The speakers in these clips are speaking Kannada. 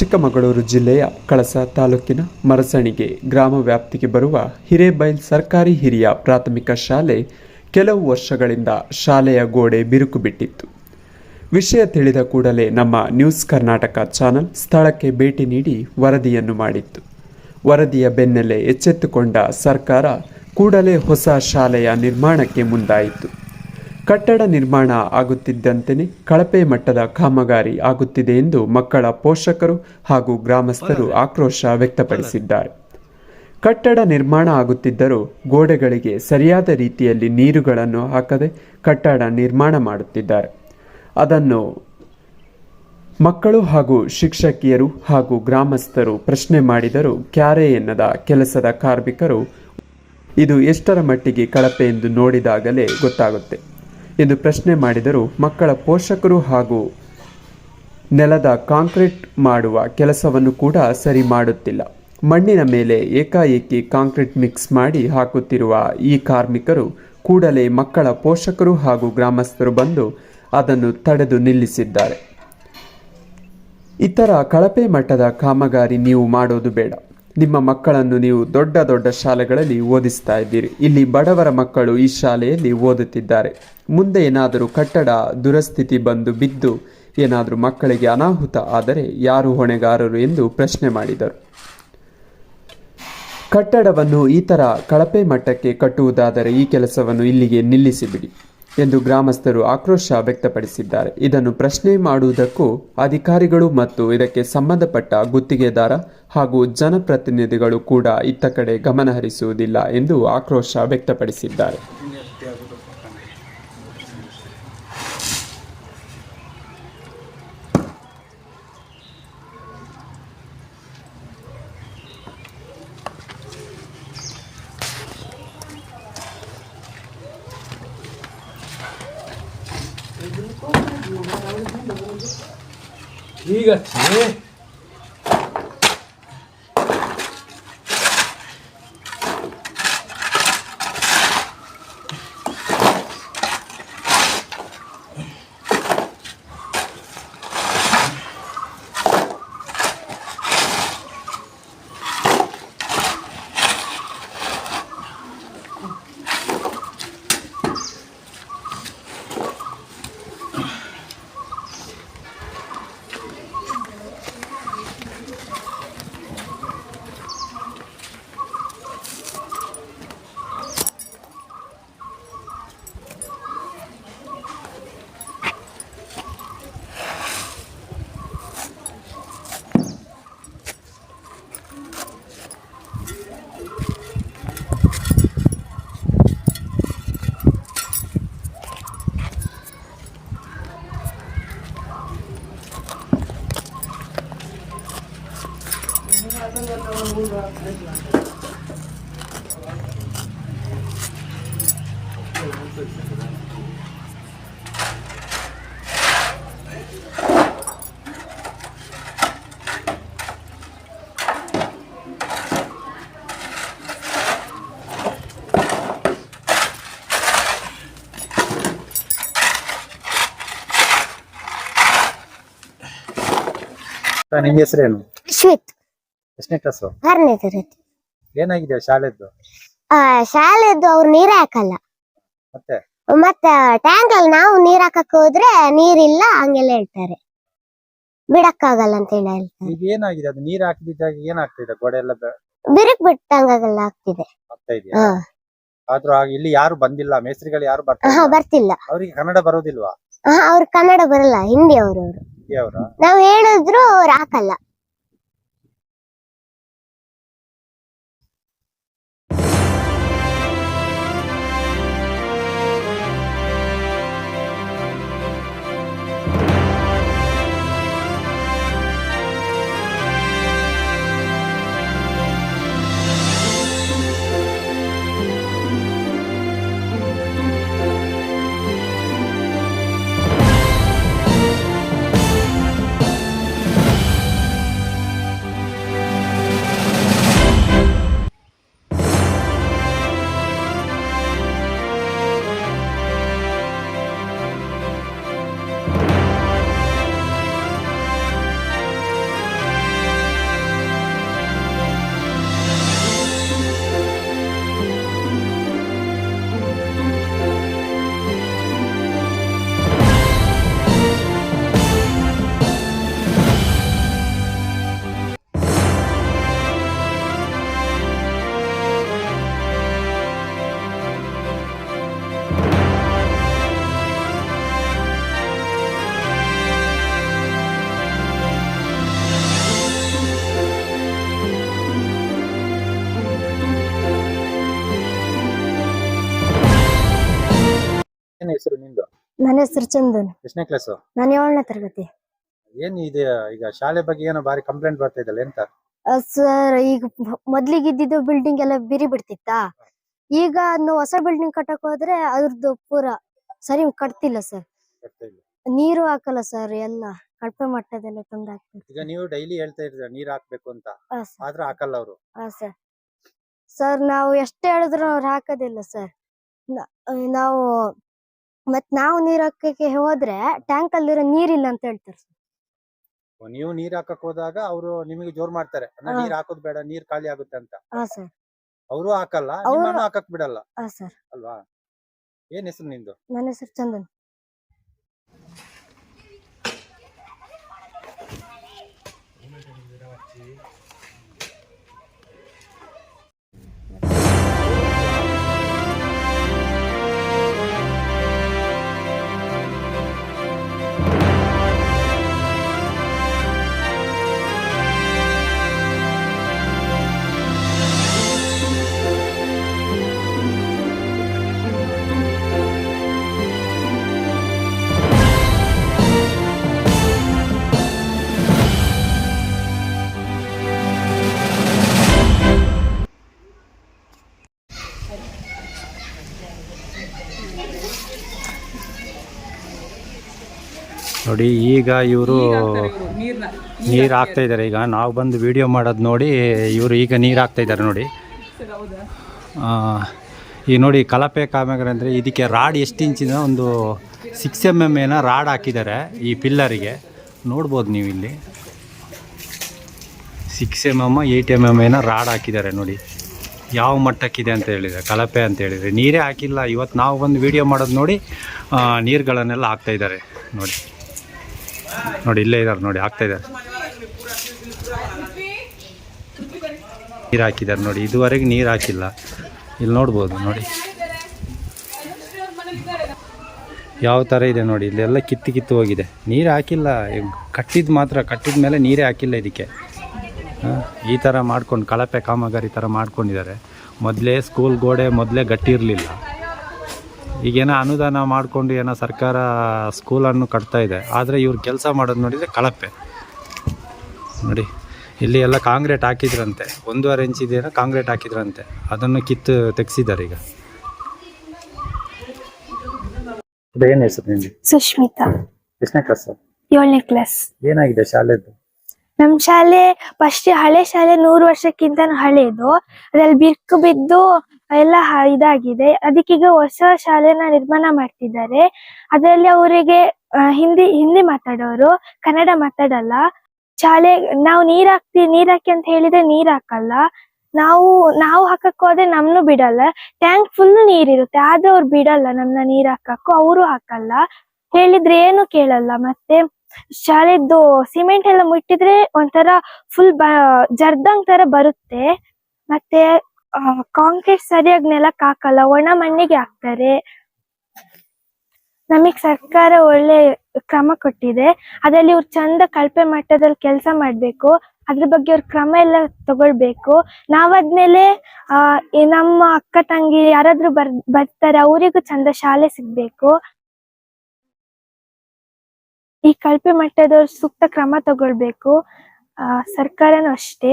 ಚಿಕ್ಕಮಗಳೂರು ಜಿಲ್ಲೆಯ ಕಳಸ ತಾಲೂಕಿನ ಮರಸಣಿಗೆ ಗ್ರಾಮ ವ್ಯಾಪ್ತಿಗೆ ಬರುವ ಹಿರೇಬೈಲ್ ಸರ್ಕಾರಿ ಹಿರಿಯ ಪ್ರಾಥಮಿಕ ಶಾಲೆ ಕೆಲವು ವರ್ಷಗಳಿಂದ ಶಾಲೆಯ ಗೋಡೆ ಬಿರುಕು ಬಿಟ್ಟಿತ್ತು. ವಿಷಯ ತಿಳಿದ ಕೂಡಲೇ ನಮ್ಮ ನ್ಯೂಸ್ ಕರ್ನಾಟಕ ಚಾನೆಲ್ ಸ್ಥಳಕ್ಕೆ ಭೇಟಿ ನೀಡಿ ವರದಿಯನ್ನು ಮಾಡಿತ್ತು. ವರದಿಯ ಬೆನ್ನಲ್ಲೇ ಎಚ್ಚೆತ್ತುಕೊಂಡ ಸರ್ಕಾರ ಕೂಡಲೇ ಹೊಸ ಶಾಲೆಯ ನಿರ್ಮಾಣಕ್ಕೆ ಮುಂದಾಯಿತು. ಕಟ್ಟಡ ನಿರ್ಮಾಣ ಆಗುತ್ತಿದ್ದಂತೆಯೇ ಕಳಪೆ ಮಟ್ಟದ ಕಾಮಗಾರಿ ಆಗುತ್ತಿದೆ ಎಂದು ಮಕ್ಕಳ ಪೋಷಕರು ಹಾಗೂ ಗ್ರಾಮಸ್ಥರು ಆಕ್ರೋಶ ವ್ಯಕ್ತಪಡಿಸಿದ್ದಾರೆ. ಕಟ್ಟಡ ನಿರ್ಮಾಣ ಆಗುತ್ತಿದ್ದರೂ ಗೋಡೆಗಳಿಗೆ ಸರಿಯಾದ ರೀತಿಯಲ್ಲಿ ನೀರುಗಳನ್ನು ಹಾಕದೆ ಕಟ್ಟಡ ನಿರ್ಮಾಣ ಮಾಡುತ್ತಿದ್ದಾರೆ. ಅದನ್ನು ಮಕ್ಕಳು ಹಾಗೂ ಶಿಕ್ಷಕಿಯರು ಹಾಗೂ ಗ್ರಾಮಸ್ಥರು ಪ್ರಶ್ನೆ ಮಾಡಿದರೂ ಕ್ಯಾರೆ ಎನ್ನದ ಕೆಲಸದ ಕಾರ್ಮಿಕರು ಇದು ಎಷ್ಟರ ಮಟ್ಟಿಗೆ ಕಳಪೆ ಎಂದು ನೋಡಿದಾಗಲೇ ಗೊತ್ತಾಗುತ್ತೆ ಎಂದು ಪ್ರಶ್ನೆ ಮಾಡಿದರು. ಮಕ್ಕಳ ಪೋಷಕರು ಹಾಗೂ ನೆಲದ ಕಾಂಕ್ರೀಟ್ ಮಾಡುವ ಕೆಲಸವನ್ನು ಕೂಡ ಸರಿ ಮಾಡುತ್ತಿಲ್ಲ. ಮಣ್ಣಿನ ಮೇಲೆ ಏಕಾಏಕಿ ಕಾಂಕ್ರೀಟ್ ಮಿಕ್ಸ್ ಮಾಡಿ ಹಾಕುತ್ತಿರುವ ಈ ಕಾರ್ಮಿಕರು ಕೂಡಲೇ ಮಕ್ಕಳ ಪೋಷಕರು ಹಾಗೂ ಗ್ರಾಮಸ್ಥರು ಬಂದು ಅದನ್ನು ತಡೆದು ನಿಲ್ಲಿಸಿದ್ದಾರೆ. ಇತರ ಕಳಪೆ ಮಟ್ಟದ ಕಾಮಗಾರಿ ನೀವು ಮಾಡೋದು ಬೇಡ. ನಿಮ್ಮ ಮಕ್ಕಳನ್ನು ನೀವು ದೊಡ್ಡ ದೊಡ್ಡ ಶಾಲೆಗಳಲ್ಲಿ ಓದಿಸ್ತಾ ಇದ್ದೀರಿ. ಇಲ್ಲಿ ಬಡವರ ಮಕ್ಕಳು ಈ ಶಾಲೆಯಲ್ಲಿ ಓದುತ್ತಿದ್ದಾರೆ. ಮುಂದೆ ಏನಾದರೂ ಕಟ್ಟಡ ದುರಸ್ಥಿತಿ ಬಂದು ಬಿದ್ದು ಏನಾದರೂ ಮಕ್ಕಳಿಗೆ ಅನಾಹುತ ಆದರೆ ಯಾರು ಹೊಣೆಗಾರರು ಎಂದು ಪ್ರಶ್ನೆ ಮಾಡಿದರು. ಕಟ್ಟಡವನ್ನು ಈ ಥರ ಕಳಪೆ ಮಟ್ಟಕ್ಕೆ ಕಟ್ಟುವುದಾದರೆ ಈ ಕೆಲಸವನ್ನು ಇಲ್ಲಿಗೆ ನಿಲ್ಲಿಸಿಬಿಡಿ ಎಂದು ಗ್ರಾಮಸ್ಥರು ಆಕ್ರೋಶ ವ್ಯಕ್ತಪಡಿಸಿದ್ದಾರೆ. ಇದನ್ನು ಪ್ರಶ್ನೆ ಮಾಡುವುದಕ್ಕೂ ಅಧಿಕಾರಿಗಳು ಮತ್ತು ಇದಕ್ಕೆ ಸಂಬಂಧಪಟ್ಟ ಗುತ್ತಿಗೆದಾರ ಹಾಗೂ ಜನಪ್ರತಿನಿಧಿಗಳು ಕೂಡ ಇತ್ತ ಕಡೆ ಗಮನ ಹರಿಸುವುದಿಲ್ಲ ಎಂದು ಆಕ್ರೋಶ ವ್ಯಕ್ತಪಡಿಸಿದ್ದಾರೆ. ঠিক আছে ನಿಮ್ಮ ಹೆಸರೇನು? ಅಶ್ವಿತ್. ಎಷ್ಟನೇ ಕ್ಲಾಸು? 6ನೇ ತರಗತಿ. ಏನಾಗಿದೆ ಶಾಲೆದ್ದು? ಶಾಲೆದ್ದು ಅವ್ರು ನೀರ್ ಹಾಕಲ್ಲ. ಮತ್ತೆ ಟ್ಯಾಂಕ್ ಅಲ್ಲಿ ನಾವು ನೀರ್ ಹಾಕಕ್ ಹೋದ್ರೆ ನೀರಿಲ್ಲ ಹಂಗೆಲ್ಲ ಹೇಳ್ತಾರೆ, ಬಿಡಕ್ಕಾಗಲ್ಲ ಅಂತ ಹೇಳಿ ಹೇಳ್ತಾರೆ. ಈಗ ಏನಾಗಿದೆ? ಅದು ನೀರ್ ಹಾಕಿದಾಗ ಏನಾಗ್ತಿದೆ? ಗೋಡೆ ಎಲ್ಲ ಬಿರುಕ್ ಬಿಟ್ಟಂಗಾಗೆಲ್ಲ ಆಗ್ತಿದೆ. ಆಗ್ತಾ ಇದೆಯಾ? ಆದ್ರೂ ಇಲ್ಲಿ ಯಾರು ಬಂದಿಲ್ಲ, ಮೇಸ್ತ್ರಿಗಳು ಯಾರು ಬರ್ತಿಲ್ಲ. ಅವ್ರಿಗೆ ಕನ್ನಡ ಬರೋದಿಲ್ವಾ? ಅವ್ರ ಕನ್ನಡ ಬರಲ್ಲ, ಹಿಂದಿ ಅವರು. ನಾವ್ ಹೇಳಿದ್ರು ಅವ್ರು ಹಾಕಲ್ಲ. ಹೆಸರು ನಿಂದು? ನನ್ನ ಹೆಸರು ಚಂದನ್. ಎಷ್ಟನೇ ಕ್ಲಾಸು? ನಾನು 7ನೇ ತರಗತಿ. ಏನ್ ಇದೆ ಈಗ ಶಾಲೆ ಬಗ್ಗೆ ಏನೋ ಬಾರಿ ಕಂಪ್ಲೇಂಟ್ ಬರ್ತಾ ಇದಲ್ಲ ಎಂತ? ಸರ್, ಈಗ ಮೊದ್ಲಿಗೆ ಇದ್ದಿದ್ದು ಬಿಲ್ಡಿಂಗ್ ಎಲ್ಲ ಬಿರಿ ಬಿಡ್ತಿತ್ತಾ, ಈಗ ನಾವು ಹೊಸ ಬಿಲ್ಡಿಂಗ್ ಕಟ್ಟಕ್ ಹೋದ್ರೆ ಅದ್ರದ್ದು ಪೂರ ಸರಿ ಕಟ್ತಿಲ್ಲ ಸರ್. ಬರ್ತಾ ಇಲ್ಲ. ನೀರು ಹಾಕಲ್ಲ ಸರ್, ಎಲ್ಲ ಕಳಪೆ ಮಟ್ಟದೆಲ್ಲ ತಂದು ಹಾಕ್ತಾರೆ. ಈಗ ನೀವು ಡೈಲಿ ಹೇಳ್ತಾ ಇದ್ದೀರಾ ನೀರ್ ಹಾಕ್ಬೇಕು ಅಂತ, ಆದ್ರೆ ಹಾಕಲ್ಲ ಅವರು. ಸರ್ ಸರ್ ನಾವು ಎಷ್ಟು ಹೇಳಿದ್ರು ಅವ್ರು ಹಾಕೋದಿಲ್ಲ ಸರ್. ನಾವು ನಾವು ನೀರ್ ಹಾಕಕ್ಕೆ ಹೋದ್ರೆ ಟ್ಯಾಂಕ್ ಅಲ್ಲಿರೋ ನೀರಿಲ್ಲ ಅಂತ ಹೇಳ್ತಾರೆ ಸರ್. ನೀವು ನೀರ್ ಹಾಕಕ್ ಹೋದಾಗ ಅವರು ನಿಮಗೆ ಜೋರ್ ಮಾಡ್ತಾರೆ, ನೀರ್ ಹಾಕೋದ್ ಬೇಡ, ನೀರ್ ಖಾಲಿ ಆಗುತ್ತೆ ಅಂತ. ಸರ್ ಅವರು ಹಾಕಲ್ಲ, ನಿಮ್ಮನ್ನು ಹಾಕಕ್ ಬಿಡಲ್ಲ ಸರ್. ಅಲ್ವಾ? ಏನ್ ಹೆಸರು ನಿಂದು? ನನ್ನ ಹೆಸರು ಚಂದನ್. ನೋಡಿ, ಈಗ ಇವರು ನೀರು ಹಾಕ್ತಾ ಇದ್ದಾರೆ. ಈಗ ನಾವು ಬಂದು ವಿಡಿಯೋ ಮಾಡೋದು ನೋಡಿ ಇವರು ಈಗ ನೀರು ಹಾಕ್ತಾ ಇದ್ದಾರೆ ನೋಡಿ. ಈಗ ನೋಡಿ, ಕಳಪೆ ಕಾಮಗಾರಿ ಅಂದರೆ ಇದಕ್ಕೆ ರಾಡ್ ಎಷ್ಟು ಇಂಚಿನ ಒಂದು 6 mm ಏನೋ ರಾಡ್ ಹಾಕಿದ್ದಾರೆ ಈ ಪಿಲ್ಲರಿಗೆ. ನೋಡ್ಬೋದು ನೀವು ಇಲ್ಲಿ 6 mm 8 mm ಏನೋ ರಾಡ್ ಹಾಕಿದ್ದಾರೆ ನೋಡಿ. ಯಾವ ಮಟ್ಟಕ್ಕಿದೆ ಅಂತ ಹೇಳಿದರೆ, ಕಳಪೆ ಅಂತ ಹೇಳಿದರೆ ನೀರೇ ಹಾಕಿಲ್ಲ. ಇವತ್ತು ನಾವು ಬಂದು ವಿಡಿಯೋ ಮಾಡೋದು ನೋಡಿ ನೀರುಗಳನ್ನೆಲ್ಲ ಹಾಕ್ತಾ ಇದ್ದಾರೆ ನೋಡಿ. ನೋಡಿ ಇಲ್ಲೇ ಇದ್ದಾರೆ ನೋಡಿ, ಹಾಕ್ತಾ ಇದ್ದಾರೆ, ನೀರು ಹಾಕಿದ್ದಾರೆ ನೋಡಿ. ಇದುವರೆಗೆ ನೀರು ಹಾಕಿಲ್ಲ. ಇಲ್ಲಿ ನೋಡ್ಬೋದು ನೋಡಿ ಯಾವ ಥರ ಇದೆ ನೋಡಿ. ಇಲ್ಲೆಲ್ಲ ಕಿತ್ತು ಹೋಗಿದೆ, ನೀರು ಹಾಕಿಲ್ಲ. ಕಟ್ಟಿದ ಮೇಲೆ ನೀರೇ ಹಾಕಿಲ್ಲ ಇದಕ್ಕೆ. ಈ ಥರ ಮಾಡ್ಕೊಂಡು ಕಳಪೆ ಕಾಮಗಾರಿ ಥರ ಮಾಡ್ಕೊಂಡಿದ್ದಾರೆ. ಮೊದಲೇ ಸ್ಕೂಲ್ ಗೋಡೆ ಮೊದಲೇ ಗಟ್ಟಿ ಇರಲಿಲ್ಲ. ಈಗೇನೋ ಅನುದಾನ ಮಾಡಿಕೊಂಡು ಏನೋ ಸರ್ಕಾರ ಸ್ಕೂಲನ್ನು ಕಟ್ತಾ ಇದೆ, ಆದರೆ ಇವ್ರು ಕೆಲಸ ಮಾಡೋದು ನೋಡಿದರೆ ಕಳಪೆ ನೋಡಿ. ಇಲ್ಲಿ ಎಲ್ಲ ಕಾಂಕ್ರೀಟ್ ಹಾಕಿದ್ರಂತೆ, 1.5 ಇಂಚ್ ಇದೆಯೋ ಕಾಂಕ್ರೀಟ್ ಹಾಕಿದ್ರಂತೆ, ಅದನ್ನು ಕಿತ್ತು ತೆಗೆಸಿದ್ದಾರೆ ಈಗ. ಏನು ಹೆಸರು ನಿಮಗೆ? ಸುಷ್ಮಿತಾ. ಎಷ್ಟನೇ ಕ್ಲಾಸ್? 7ನೇ ಕ್ಲಾಸ್. ಏನಾಗಿದೆ ಶಾಲೆದು? ನಮ್ ಶಾಲೆ ಫಸ್ಟ್ ಹಳೆ ಶಾಲೆ 100 ವರ್ಷಕ್ಕಿಂತ ಹಳೇದು. ಅದ್ರಲ್ಲಿ ಬಿರುಕು ಬಿದ್ದು ಎಲ್ಲ ಇದಾಗಿದೆ. ಅದಕ್ಕೀಗ ಹೊಸ ಶಾಲೆನ ನಿರ್ಮಾಣ ಮಾಡ್ತಿದ್ದಾರೆ. ಅದರಲ್ಲಿ ಅವರಿಗೆ ಹಿಂದಿ ಮಾತಾಡೋರು, ಕನ್ನಡ ಮಾತಾಡಲ್ಲ. ಶಾಲೆ ನಾವು ನೀರ್ ಹಾಕಿ ಅಂತ ಹೇಳಿದ್ರೆ ನೀರ್ ಹಾಕಲ್ಲ. ನಾವು ಹಾಕಕ್ ಹೋದ್ರೆ ನಮ್ನು ಬಿಡಲ್ಲ. ಟ್ಯಾಂಕ್ ಫುಲ್ ನೀರಿರುತ್ತೆ, ಆದ್ರೆ ಅವ್ರು ಬಿಡಲ್ಲ ನಮ್ನ ನೀರ್ ಹಾಕಕ್ಕೂ. ಅವರು ಹಾಕಲ್ಲ, ಹೇಳಿದ್ರೆ ಏನು ಕೇಳಲ್ಲ. ಮತ್ತೆ ಶಾಲೆದ್ದು ಸಿಮೆಂಟ್ ಎಲ್ಲ ಮುಟ್ಟಿದ್ರೆ ಒಂಥರ ಫುಲ್ ಜರ್ದಂಗ್ ತರ ಬರುತ್ತೆ. ಮತ್ತೆ ಕಾಂಕ್ರೀಟ್ ಸರಿಯಾಗಿ ನೆಲಕ್ಕೆ ಹಾಕಲ್ಲ, ಒಣ ಮಣ್ಣಿಗೆ ಹಾಕ್ತಾರೆ. ನಮಗ್ ಸರ್ಕಾರ ಒಳ್ಳೆ ಕ್ರಮ ಕೊಟ್ಟಿದೆ. ಅದ್ರಲ್ಲಿ ಇವ್ರು ಚಂದ ಕಳಪೆ ಮಟ್ಟದಲ್ಲಿ ಕೆಲಸ ಮಾಡ್ಬೇಕು. ಅದ್ರ ಬಗ್ಗೆ ಅವ್ರ ಕ್ರಮ ಎಲ್ಲ ತಗೊಳ್ಬೇಕು. ನಾವಾದ್ಮೇಲೆ ನಮ್ಮ ಅಕ್ಕ ತಂಗಿ ಯಾರಾದ್ರೂ ಬರ್ತಾರೆ, ಅವರಿಗೂ ಚಂದ ಶಾಲೆ ಸಿಗ್ಬೇಕು. ಈ ಕಳಪೆ ಮಟ್ಟದವ್ರು ಸೂಕ್ತ ಕ್ರಮ ತಗೊಳ್ಬೇಕು. ಸರ್ಕಾರನೂ ಅಷ್ಟೇ.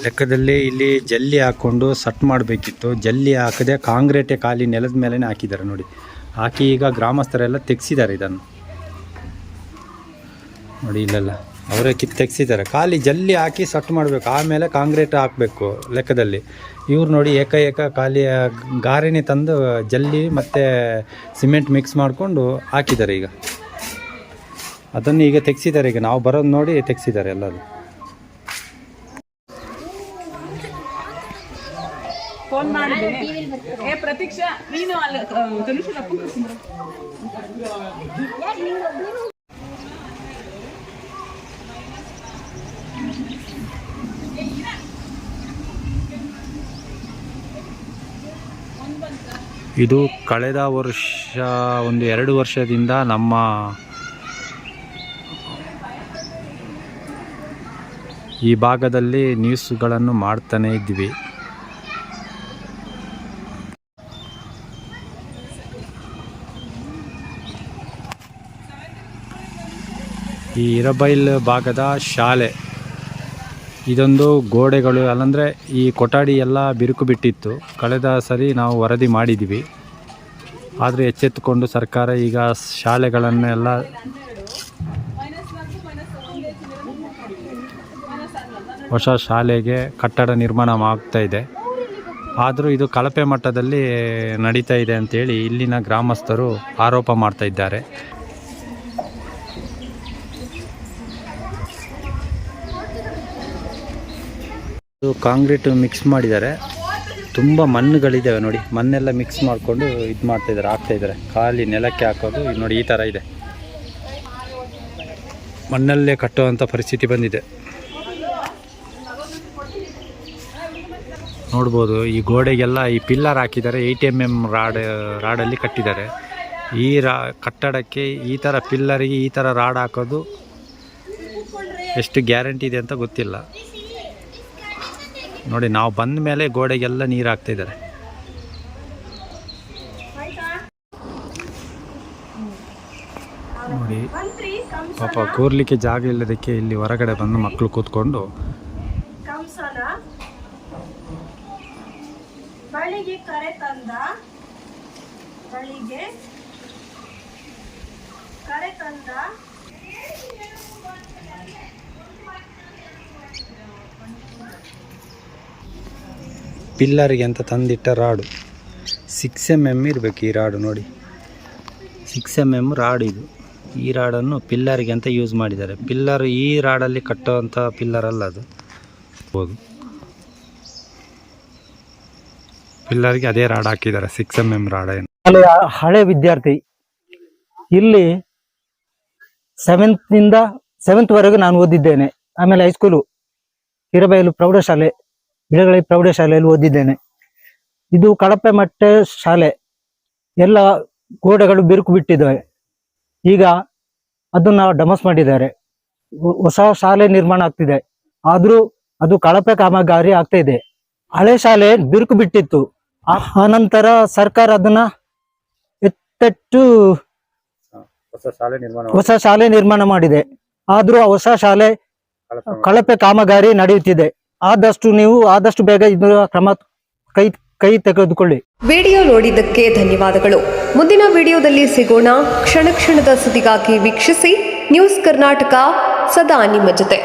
ಲೆಕ್ಕದಲ್ಲಿ ಇಲ್ಲಿ ಜಲ್ಲಿ ಹಾಕ್ಕೊಂಡು ಸಟ್ ಮಾಡಬೇಕಿತ್ತು. ಜಲ್ಲಿ ಹಾಕದೆ ಕಾಂಕ್ರೀಟೇ ಖಾಲಿ ನೆಲದ ಮೇಲೆ ಹಾಕಿದ್ದಾರೆ ನೋಡಿ. ಹಾಕಿ ಈಗ ಗ್ರಾಮಸ್ಥರೆಲ್ಲ ತೆಗೆಸಿದ್ದಾರೆ ಇದನ್ನು ನೋಡಿ. ಇಲ್ಲೆಲ್ಲ ಅವರೇ ತೆಗೆಸಿದ್ದಾರೆ. ಖಾಲಿ ಜಲ್ಲಿ ಹಾಕಿ ಸಟ್ ಮಾಡಬೇಕು, ಆಮೇಲೆ ಕಾಂಕ್ರೀಟ್ ಹಾಕಬೇಕು ಲೆಕ್ಕದಲ್ಲಿ. ಇವ್ರು ನೋಡಿ ಏಕ ಖಾಲಿ ಗಾರೆನೇ ತಂದು ಜಲ್ಲಿ ಮತ್ತು ಸಿಮೆಂಟ್ ಮಿಕ್ಸ್ ಮಾಡಿಕೊಂಡು ಹಾಕಿದ್ದಾರೆ. ಈಗ ಅದನ್ನು ಈಗ ತೆಗೆಸಿದ್ದಾರೆ. ಈಗ ನಾವು ಬರೋದು ನೋಡಿ ತೆಗೆಸಿದ್ದಾರೆ ಎಲ್ಲದು. ಫೋನ್ ಮಾಡಿದ್ದೀನಿ. ಪ್ರತೀಕ್ಷಾ ನೀನು ಇದು ಕಳೆದ ವರ್ಷ 1-2 ವರ್ಷದಿಂದ ನಮ್ಮ ಈ ಭಾಗದಲ್ಲಿ ನ್ಯೂಸ್ಗಳನ್ನು ಮಾಡ್ತಾನೆ ಇದ್ವಿ. ಈ ಹಿರೇಬೈಲ್ ಭಾಗದ ಶಾಲೆ, ಇದೊಂದು ಗೋಡೆಗಳು ಅಲ್ಲಂದರೆ ಈ ಕೊಠಡಿ ಎಲ್ಲ ಬಿರುಕು ಬಿಟ್ಟಿತ್ತು. ಕಳೆದ ಸರಿ ನಾವು ವರದಿ ಮಾಡಿದ್ವಿ. ಆದರೆ ಎಚ್ಚೆತ್ತುಕೊಂಡು ಸರ್ಕಾರ ಈಗ ಶಾಲೆಗಳನ್ನೆಲ್ಲ ಹೊಸ ಶಾಲೆಗೆ ಕಟ್ಟಡ ನಿರ್ಮಾಣ ಆಗ್ತಾ ಇದೆ. ಆದರೂ ಇದು ಕಳಪೆ ಮಟ್ಟದಲ್ಲಿ ನಡೀತಾ ಇದೆ ಅಂತೇಳಿ ಇಲ್ಲಿನ ಗ್ರಾಮಸ್ಥರು ಆರೋಪ ಮಾಡ್ತಾ ಇದ್ದಾರೆ. ಕಾಂಕ್ರೀಟ್ ಮಿಕ್ಸ್ ಮಾಡಿದ್ದಾರೆ, ತುಂಬ ಮಣ್ಣುಗಳಿದ್ದಾವೆ ನೋಡಿ. ಮಣ್ಣೆಲ್ಲ ಮಿಕ್ಸ್ ಮಾಡಿಕೊಂಡು ಇದು ಮಾಡ್ತಾಯಿದ್ದಾರೆ, ಹಾಕ್ತಾಯಿದ್ದಾರೆ. ಖಾಲಿ ನೆಲಕ್ಕೆ ಹಾಕೋದು ಇದು ನೋಡಿ, ಈ ಥರ ಇದೆ. ಮಣ್ಣಲ್ಲೇ ಕಟ್ಟುವಂಥ ಪರಿಸ್ಥಿತಿ ಬಂದಿದೆ. ನೋಡ್ಬೋದು ಈ ಗೋಡೆಗೆಲ್ಲ ಈ ಪಿಲ್ಲರ್ ಹಾಕಿದ್ದಾರೆ. 8 mm ರಾಡಲ್ಲಿ ಕಟ್ಟಿದ್ದಾರೆ. ಈ ಕಟ್ಟಡಕ್ಕೆ ಈ ಥರ ಪಿಲ್ಲರಿಗೆ ಈ ಥರ ರಾಡ್ ಹಾಕೋದು ಎಷ್ಟು ಗ್ಯಾರಂಟಿ ಇದೆ ಅಂತ ಗೊತ್ತಿಲ್ಲ ನೋಡಿ. ನಾವು ಬಂದ ಮೇಲೆ ಗೋಡೆಗೆಲ್ಲ ನೀರು ಹಾಕ್ತಿದ್ದಾರೆ. ನೋಡಿ ಪಾಪ ಕೂರ್ಲಿಕ್ಕೆ ಜಾಗ ಇಲ್ಲದಕ್ಕೆ ಇಲ್ಲಿ ಹೊರಗಡೆ ಬಂದು ಮಕ್ಕಳು ಕೂತ್ಕೊಂಡು ಬಳಿಗೆ ಕರೆ ತಂದ ಪಿಲ್ಲರಿಗೆ ಅಂತ ತಂದಿಟ್ಟ ರಾಡು 6 mm ಇರಬೇಕು. ಈ ರಾಡು ನೋಡಿ, 6 mm ರಾಡು ಇದು. ಈ ರಾಡನ್ನು ಪಿಲ್ಲರಿಗೆ ಅಂತ ಯೂಸ್ ಮಾಡಿದ್ದಾರೆ. ಪಿಲ್ಲರ್ ಈ ರಾಡಲ್ಲಿ ಕಟ್ಟುವಂಥ ಪಿಲ್ಲರ್ ಅಲ್ಲ ಅದು. ಹೌದು, ಪಿಲ್ಲರ್ಗೆ ಅದೇ ರಾಡ್ ಹಾಕಿದ್ದಾರೆ, 6 mm ರಾಡ. ಹಳೆ ವಿದ್ಯಾರ್ಥಿ ಇಲ್ಲಿ 7th ವರೆಗೂ ನಾನು ಓದಿದ್ದೇನೆ. ಆಮೇಲೆ ಹೈಸ್ಕೂಲು ಹಿರೇಬೈಲು ಪ್ರೌಢಶಾಲೆ, ಬಿಳಗಳಿ ಪ್ರೌಢಶಾಲೆಯಲ್ಲಿ ಓದಿದ್ದೇನೆ. ಇದು ಕಳಪೆ ಮಟ್ಟ ಶಾಲೆ, ಎಲ್ಲ ಗೋಡೆಗಳು ಬಿರುಕು ಬಿಟ್ಟಿದ್ದಾವೆ. ಈಗ ಅದನ್ನ ಡಮಸ್ ಮಾಡಿದ್ದಾರೆ. ಹೊಸ ಶಾಲೆ ನಿರ್ಮಾಣ ಆಗ್ತಿದೆ, ಆದ್ರೂ ಅದು ಕಳಪೆ ಕಾಮಗಾರಿ ಆಗ್ತಾ ಇದೆ. ಹಳೆ ಶಾಲೆ ಬಿರುಕು ಬಿಟ್ಟಿತ್ತು. ಆನಂತರ ಸರ್ಕಾರ ಅದನ್ನ ಎತ್ತೆಟ್ಟು ಹೊಸ ಶಾಲೆ ನಿರ್ಮಾಣ ಮಾಡಿದೆ. ಆದ್ರೂ ಆ ಹೊಸ ಶಾಲೆ ಕಳಪೆ ಕಾಮಗಾರಿ ನಡೆಯುತ್ತಿದೆ. ಆದಷ್ಟು ಬೇಗ ಇದರ ಕ್ರಮ ಕೈ ತೆಗೆದುಕೊಳ್ಳಿ. ವಿಡಿಯೋ ನೋಡಿದ್ದಕ್ಕೆ ಧನ್ಯವಾದಗಳು. ಮುಂದಿನ ವಿಡಿಯೋದಲ್ಲಿ ಸಿಗೋಣ. ಕ್ಷಣ ಕ್ಷಣದ ಸುದ್ದಿಗಾಗಿ ವೀಕ್ಷಿಸಿ ನ್ಯೂಸ್ ಕರ್ನಾಟಕ, ಸದಾ ನಿಮ್ಮ ಜೊತೆ.